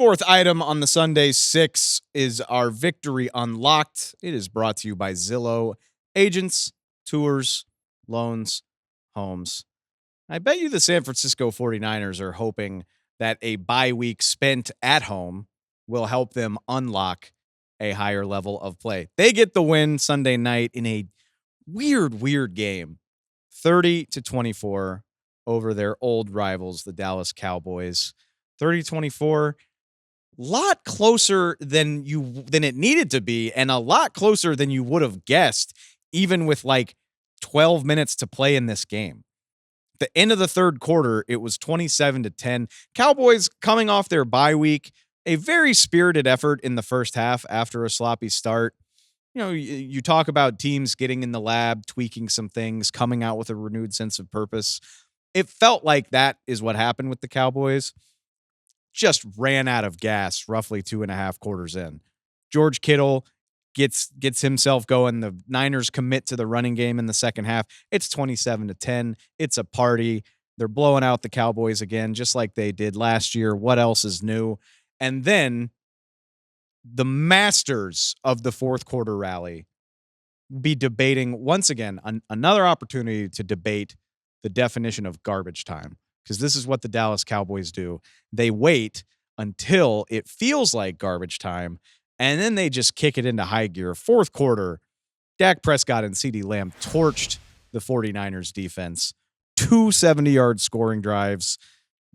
Fourth item on the Sunday Six is our Victory Unlocked. It is brought to you by Zillow Agents, Tours, Loans, Homes. I bet you the San Francisco 49ers are hoping that a bye week spent at home will help them unlock a higher level of play. They get the win Sunday night in a weird game, 30-24 over their old rivals, the Dallas Cowboys. 30-24, lot closer than it needed to be, and a lot closer than you would have guessed, even with like 12 minutes to play in this game. The end of the third quarter, it was 27-10. Cowboys coming off their bye week, a very spirited effort in the first half after a sloppy start. You know, you talk about teams getting in the lab, tweaking some things, coming out with a renewed sense of purpose. It felt like that is what happened with the Cowboys. Just ran out of gas roughly 2.5 quarters in. George Kittle gets himself going. The Niners commit to the running game in the second half. It's 27-10. It's a party. They're blowing out the Cowboys again, just like they did last year. What else is new? And then the masters of the fourth quarter rally be debating once again another opportunity to debate the definition of garbage time, because this is what the Dallas Cowboys do. They wait until it feels like garbage time, and then they just kick it into high gear. Fourth quarter, Dak Prescott and CeeDee Lamb torched the 49ers defense. 2 70-yard scoring drives,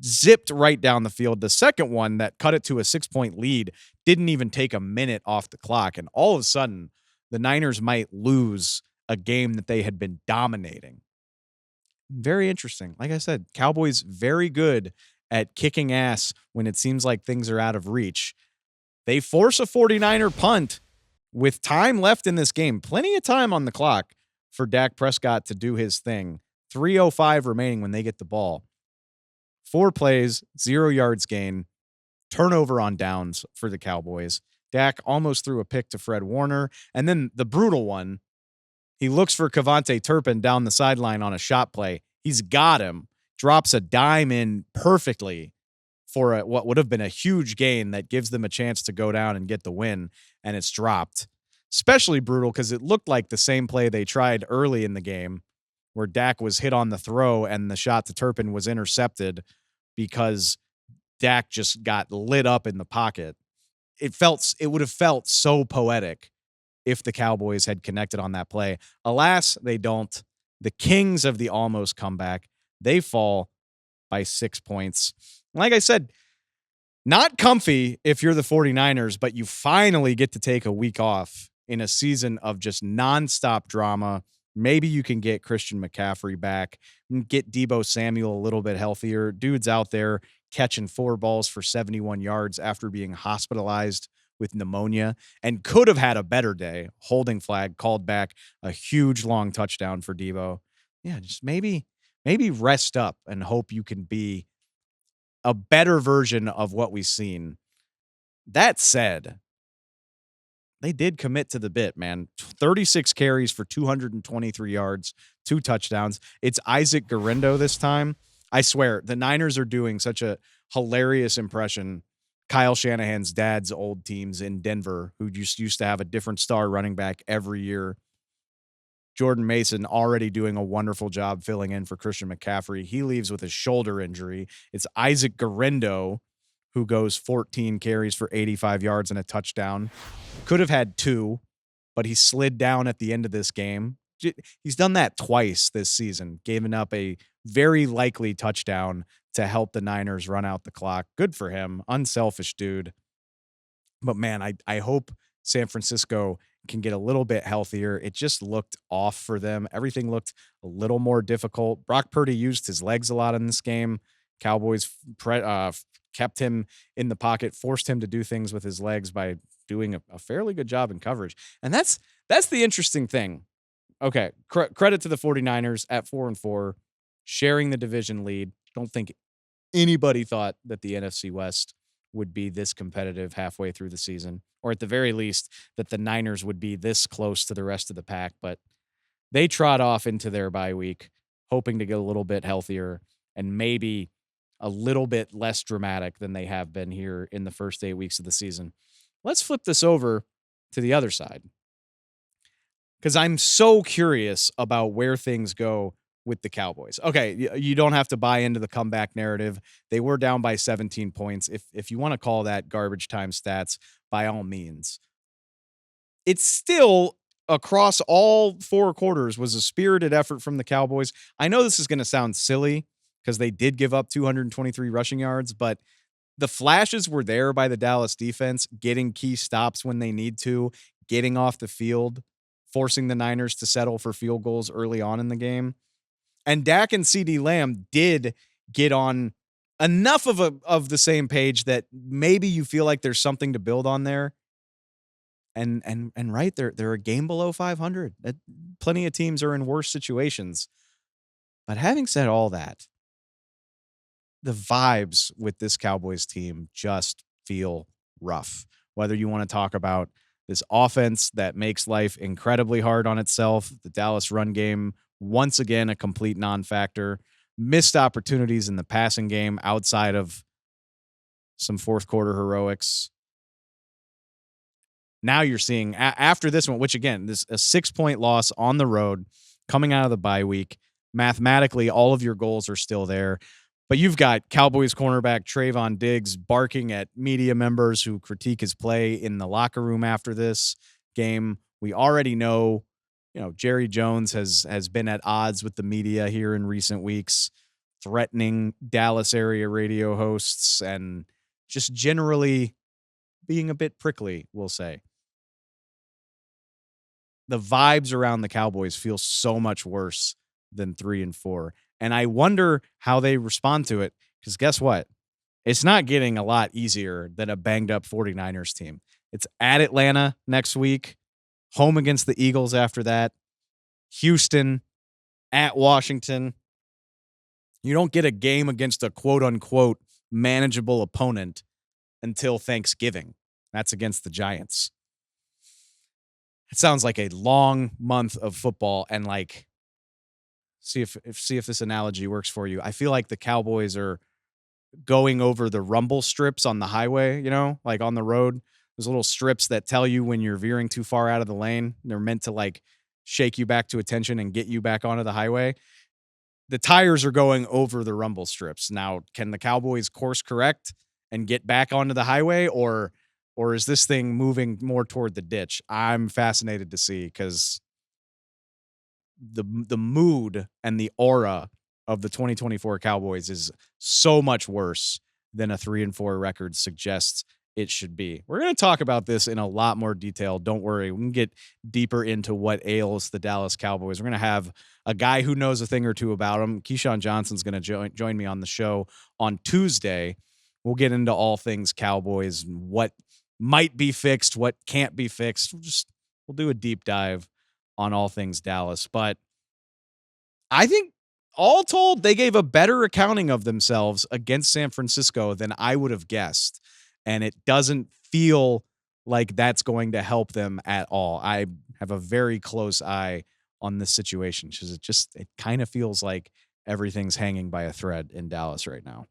zipped right down the field. The second one that cut it to a 6-point lead didn't even take a minute off the clock, and all of a sudden, the Niners might lose a game that they had been dominating. Very interesting. Like I said, Cowboys very good at kicking ass when it seems like things are out of reach. They force a 49er punt with time left in this game. Plenty of time on the clock for Dak Prescott to do his thing. 3:05 remaining when they get the ball. 4 plays, 0 yards gain, turnover on downs for the Cowboys. Dak almost threw a pick to Fred Warner. And then the brutal one, he looks for Kevontae Turpin down the sideline on a shot play. He's got him, drops a dime in perfectly for what would have been a huge gain that gives them a chance to go down and get the win, and it's dropped. Especially brutal because it looked like the same play they tried early in the game where Dak was hit on the throw and the shot to Turpin was intercepted because Dak just got lit up in the pocket. It would have felt so poetic if the Cowboys had connected on that play. Alas, they don't. The kings of the almost comeback, they fall by 6 points. Like I said, not comfy if you're the 49ers, but you finally get to take a week off in a season of just nonstop drama. Maybe you can get Christian McCaffrey back and get Deebo Samuel a little bit healthier. Dude's out there catching 4 balls for 71 yards after being hospitalized with pneumonia and could have had a better day. Holding flag called back a huge long touchdown for Deebo. Yeah, just maybe rest up and hope you can be a better version of what we've seen. That said, they did commit to the bit, man. 36 carries for 223 yards, 2 touchdowns. It's Isaac Guerrero this time. I swear, the Niners are doing such a hilarious impression. Kyle Shanahan's dad's old teams in Denver, who just used to have a different star running back every year. Jordan Mason already doing a wonderful job filling in for Christian McCaffrey. He leaves with a shoulder injury. It's Isaac Guerrero, who goes 14 carries for 85 yards and a touchdown. Could have had 2, but he slid down at the end of this game. He's done that twice this season, giving up a very likely touchdown to help the Niners run out the clock. Good for him. Unselfish dude. But man, I hope San Francisco can get a little bit healthier. It just looked off for them. Everything looked a little more difficult. Brock Purdy used his legs a lot in this game. Cowboys kept him in the pocket, forced him to do things with his legs by doing a fairly good job in coverage. And that's the interesting thing. Okay, credit to the 49ers at 4-4, sharing the division lead. Don't think anybody thought that the NFC West would be this competitive halfway through the season, or at the very least that the Niners would be this close to the rest of the pack. But they trot off into their bye week, hoping to get a little bit healthier and maybe a little bit less dramatic than they have been here in the first 8 weeks of the season. Let's flip this over to the other side because I'm so curious about where things go with the Cowboys. Okay, you don't have to buy into the comeback narrative. They were down by 17 points. If you want to call that garbage time stats, by all means. It's still across all 4 quarters was a spirited effort from the Cowboys. I know this is going to sound silly because they did give up 223 rushing yards, but the flashes were there by the Dallas defense, getting key stops when they need to, getting off the field, forcing the Niners to settle for field goals early on in the game. And Dak and CD Lamb did get on enough of the same page that maybe you feel like there's something to build on there. And right, they're a game below 500. Plenty of teams are in worse situations. But having said all that, the vibes with this Cowboys team just feel rough. Whether you want to talk about this offense that makes life incredibly hard on itself, the Dallas run game, once again, a complete non-factor, missed opportunities in the passing game outside of some fourth quarter heroics. Now you're seeing after this one, which again, this a 6-point loss on the road coming out of the bye week. Mathematically, all of your goals are still there. But you've got Cowboys cornerback Trayvon Diggs barking at media members who critique his play in the locker room after this game. We already know, Jerry Jones has been at odds with the media here in recent weeks, threatening Dallas area radio hosts and just generally being a bit prickly, we'll say. The vibes around the Cowboys feel so much worse than 3-4. And I wonder how they respond to it, because guess what? It's not getting a lot easier than a banged up 49ers team. It's at Atlanta next week, home against the Eagles after that, Houston, at Washington. You don't get a game against a quote unquote manageable opponent until Thanksgiving. That's against the Giants. It sounds like a long month of football, and see if this analogy works for you. I feel like the Cowboys are going over the rumble strips on the highway, like on the road. Those little strips that tell you when you're veering too far out of the lane. They're meant to shake you back to attention and get you back onto the highway. The tires are going over the rumble strips. Now, can the Cowboys course correct and get back onto the highway, or is this thing moving more toward the ditch? I'm fascinated to see, because the mood and the aura of the 2024 Cowboys is so much worse than a 3-4 record suggests it should be. We're going to talk about this in a lot more detail. Don't worry. We can get deeper into what ails the Dallas Cowboys. We're going to have a guy who knows a thing or two about them. Keyshawn Johnson's going to join me on the show on Tuesday. We'll get into all things Cowboys, what might be fixed, what can't be fixed. We'll do a deep dive on all things Dallas. But I think all told, they gave a better accounting of themselves against San Francisco than I would have guessed. And it doesn't feel like that's going to help them at all. I have a very close eye on this situation, because it kind of feels like everything's hanging by a thread in Dallas right now.